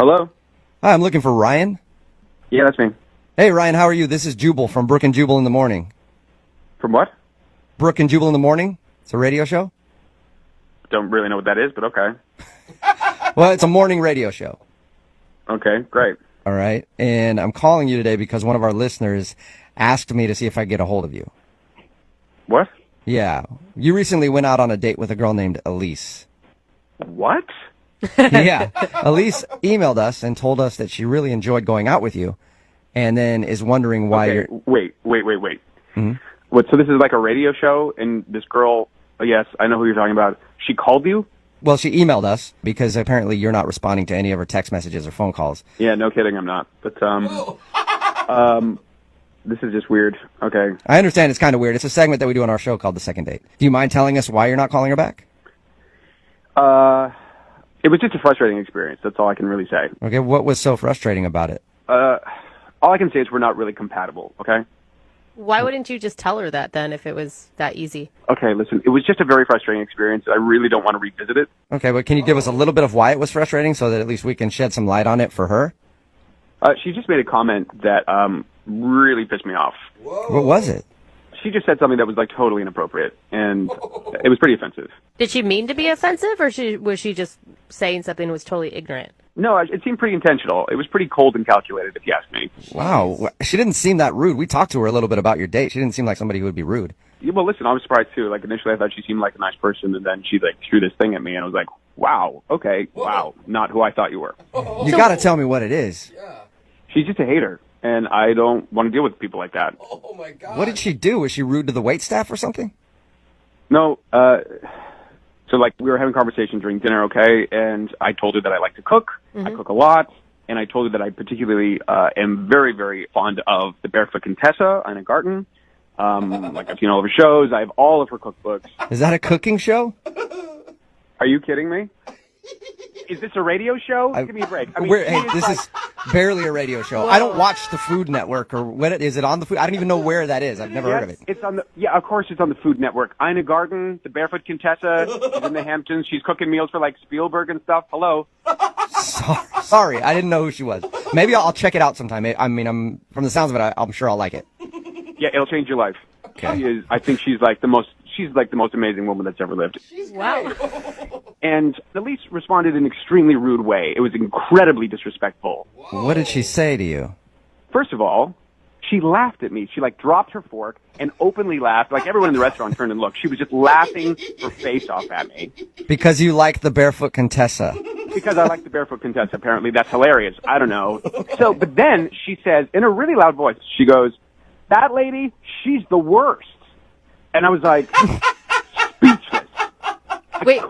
Hello? Hi, I'm looking for Ryan. Yeah, that's me. Hey, Ryan, how are you? This is Jubal from Brook and Jubal in the Morning. From what? Brook and Jubal in the Morning? It's a radio show? Don't really know what that is, but okay. Well, it's a morning radio show. Okay, great. All right. And I'm calling you today because one of our listeners asked me to see if I could get a hold of you. What? Yeah. You recently went out on a date with a girl named Elise. What? Yeah. Elise emailed us and told us that she really enjoyed going out with you and then is wondering why Okay, you're... wait. Mhm. What, so this is like a radio show, and this girl, yes, I know who you're talking about. She called you? Well, she emailed us because apparently you're not responding to any of her text messages or phone calls. Yeah, no kidding, I'm not. But, this is just weird. Okay. I understand it's kind of weird. It's a segment that we do on our show called The Second Date. Do you mind telling us why you're not calling her back? It was just a frustrating experience. That's all I can really say. Okay, what was so frustrating about it? All I can say is we're not really compatible, okay? Why wouldn't you just tell her that then if it was that easy? Okay, listen, it was just a very frustrating experience. I really don't want to revisit it. Okay, but can you give us a little bit of why it was frustrating so that at least we can shed some light on it for her? She just made a comment that really pissed me off. What was it? She just said something that was like totally inappropriate, and it was pretty offensive. Did she mean to be offensive, or was she just saying something that was totally ignorant? No, it seemed pretty intentional. It was pretty cold and calculated, if you ask me. Wow, she didn't seem that rude. We talked to her a little bit about your date. She didn't seem like somebody who would be rude. Yeah, well, listen, I was surprised too. Like initially, I thought she seemed like a nice person, and then she like threw this thing at me, and I was like, "Wow, okay, wow, not who I thought you were." You got to tell me what it is. She's just a hater, and I don't want to deal with people like that. Oh my God. What did she do? Was she rude to the waitstaff or something? No, so like we were having a conversation during dinner, okay, and I told her that I like to cook. I cook a lot, and I told her that I particularly am very, very fond of the Barefoot Contessa, Ina Garten. Like I've seen all of her shows. I have all of her cookbooks. Is that a cooking show? Are you kidding me? Is this a radio show? Give me a break. I mean, Hey, this is barely a radio show. I don't watch the Food Network or is it on the Food? I don't even know where that is. I've never heard of it. It's on the of course it's on the Food Network. Ina Garten, the Barefoot Contessa, she's in the Hamptons. She's cooking meals for like Spielberg and stuff. Hello. Sorry, I didn't know who she was. Maybe I'll check it out sometime. I mean, from the sounds of it, I'm sure I'll like it. Yeah, it'll change your life. Okay. I think she's like the most amazing woman that's ever lived. Wow. And Elise responded in an extremely rude way. It was incredibly disrespectful. What did she say to you? First of all, she laughed at me. She like dropped her fork and openly laughed. Like everyone in the restaurant turned and looked. She was just laughing her face off at me. Because you like the Barefoot Contessa. Because I like the Barefoot Contessa. Apparently that's hilarious. I don't know. So, but then she says in a really loud voice, she goes, "That lady, she's the worst." And I was like, speechless. Wait.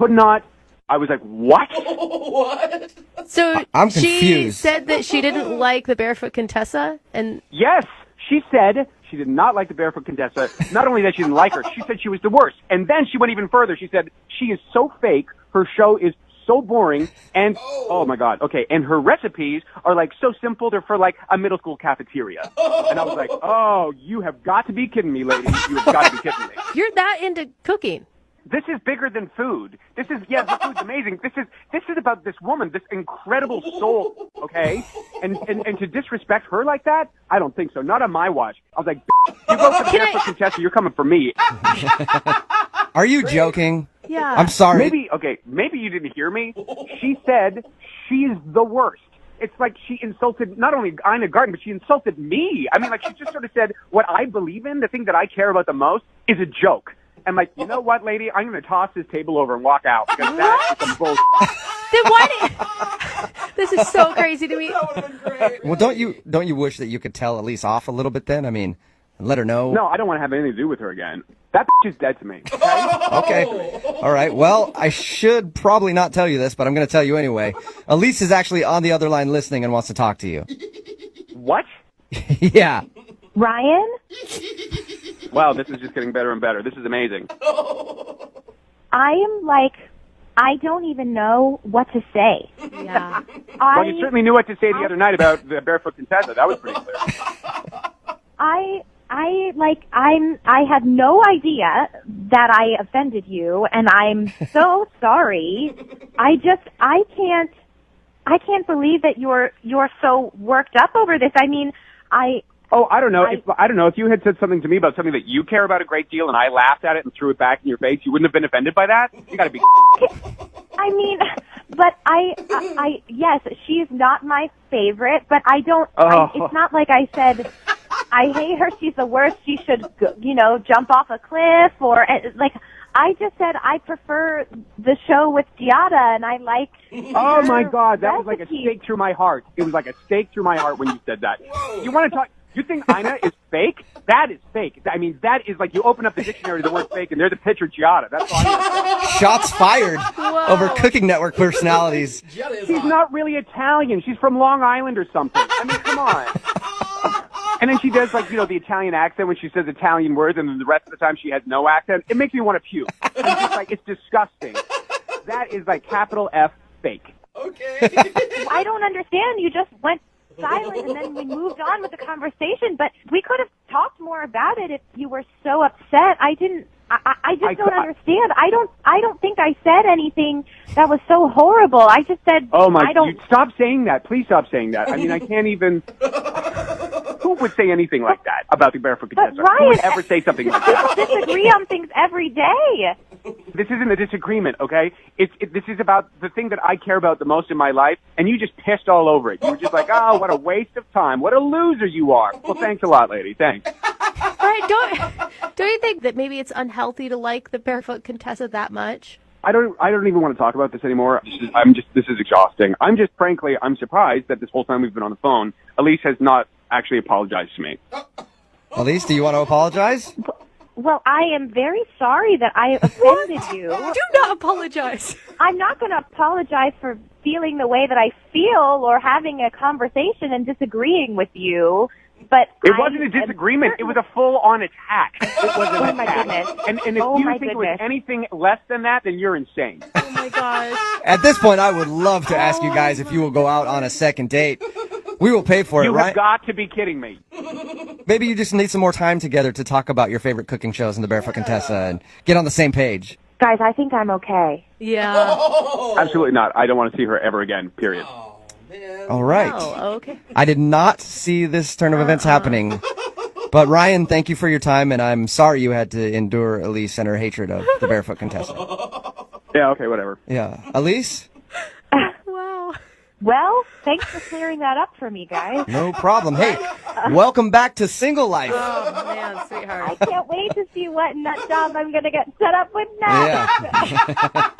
I was like, what? What? So I'm she confused. said that she didn't like the Barefoot Contessa, and Yes, she said she did not like the Barefoot Contessa. Not only that she didn't like her, she said she was the worst. And then she went even further. She said she is so fake, her show is so boring, and oh my God, okay, and her recipes are like so simple, they're for like a middle school cafeteria. And I was like, oh, you have got to be kidding me, lady. You have got to be kidding me. you're that into cooking. This is bigger than food. This is, yeah, the food's amazing. This is about this woman, this incredible soul, okay? And to disrespect her like that, I don't think so. Not on my watch. I was like, you go for the Barefoot Contessa, you're coming for me. Are you joking? Yeah. I'm sorry. Maybe you didn't hear me. She said she's the worst. It's like she insulted not only Ina Garten, but she insulted me. I mean, like she just sort of said what I believe in, the thing that I care about the most, is a joke. And like, you know what, lady? I'm going to toss this table over and walk out because that is some bullshit. Then why did... This is so crazy to me. That would have been great. Well, don't you wish that you could tell Elise off a little bit then? I mean, let her know. No, I don't want to have anything to do with her again. That is dead to me. Okay. All right. Well, I should probably not tell you this, but I'm going to tell you anyway. Elise is actually on the other line listening and wants to talk to you. What? Yeah. Ryan? Wow, this is just getting better and better. This is amazing. I am like, I don't even know what to say. Yeah. Well, you certainly knew what to say the other night about the Barefoot Contessa. That was pretty clear. I have no idea that I offended you, and I'm so sorry. I I can't believe that you're so worked up over this. I mean, Oh, I don't know. I don't know if you had said something to me about something that you care about a great deal, and I laughed at it and threw it back in your face. You wouldn't have been offended by that. You got to be. I mean, but I yes, she's not my favorite, but I don't. It's not like I said I hate her. She's the worst. She should, jump off a cliff or like. I just said I prefer the show with Giada, and I like. Oh my God, that was like a recipe. stake through my heart. It was like a stake through my heart when you said that. You want to talk? You think Ina is fake? That is fake. I mean, that is like you open up the dictionary, the word fake, and there's a picture of Giada. That's all I know. Shots fired over Cooking Network personalities. She's not really Italian. She's from Long Island or something. I mean, come on. And then she does, like, the Italian accent when she says Italian words, and then the rest of the time she has no accent. It makes me want to puke. It's just like, it's disgusting. That is like capital F fake. Okay. I don't understand. You just went silent, and then we moved on with the conversation. But we could have talked more about it if you were so upset. I just don't understand. I don't think I said anything that was so horrible. I just said, Oh my! I don't. Stop saying that. Please stop saying that. I mean, I can't even. Who would say anything like that about the Barefoot But Contessa? Who would Ryan, ever say something like that? people disagree on things every day. This isn't a disagreement, okay? This is about the thing that I care about the most in my life, and you just pissed all over it. You were just like, oh, what a waste of time. What a loser you are. Well, thanks a lot, lady. Thanks. Right? Don't you think that maybe it's unhealthy to like the Barefoot Contessa that much? I don't even want to talk about this anymore. This is exhausting. Frankly, I'm surprised that this whole time we've been on the phone, Elise has not actually apologized to me. Elise, do you want to apologize? Well, I am very sorry that I offended you. Do not apologize. I'm not going to apologize for feeling the way that I feel or having a conversation and disagreeing with you. But it wasn't a disagreement. It was a full-on attack. It was an Oh, my attack. goodness. And if Oh, you my think it was goodness. anything less than that, then you're insane. Oh my gosh. At this point, I would love to ask you guys if you will go out on a second date. We will pay for it, You right? have got to be kidding me. Maybe you just need some more time together to talk about your favorite cooking shows in the Barefoot Contessa and get on the same page. Guys, I think I'm okay. Yeah. Absolutely not. I don't want to see her ever again, period. All right. Oh, okay. I did not see this turn of events happening. But Ryan, thank you for your time, and I'm sorry you had to endure Elise and her hatred of the Barefoot Contessa. Yeah, okay, whatever. Yeah. Elise? Wow. Well, thanks for clearing that up for me, guys. No problem. Hey, welcome back to Single Life. Oh man, sweetheart. I can't wait to see what nut job I'm going to get set up with next. Yeah.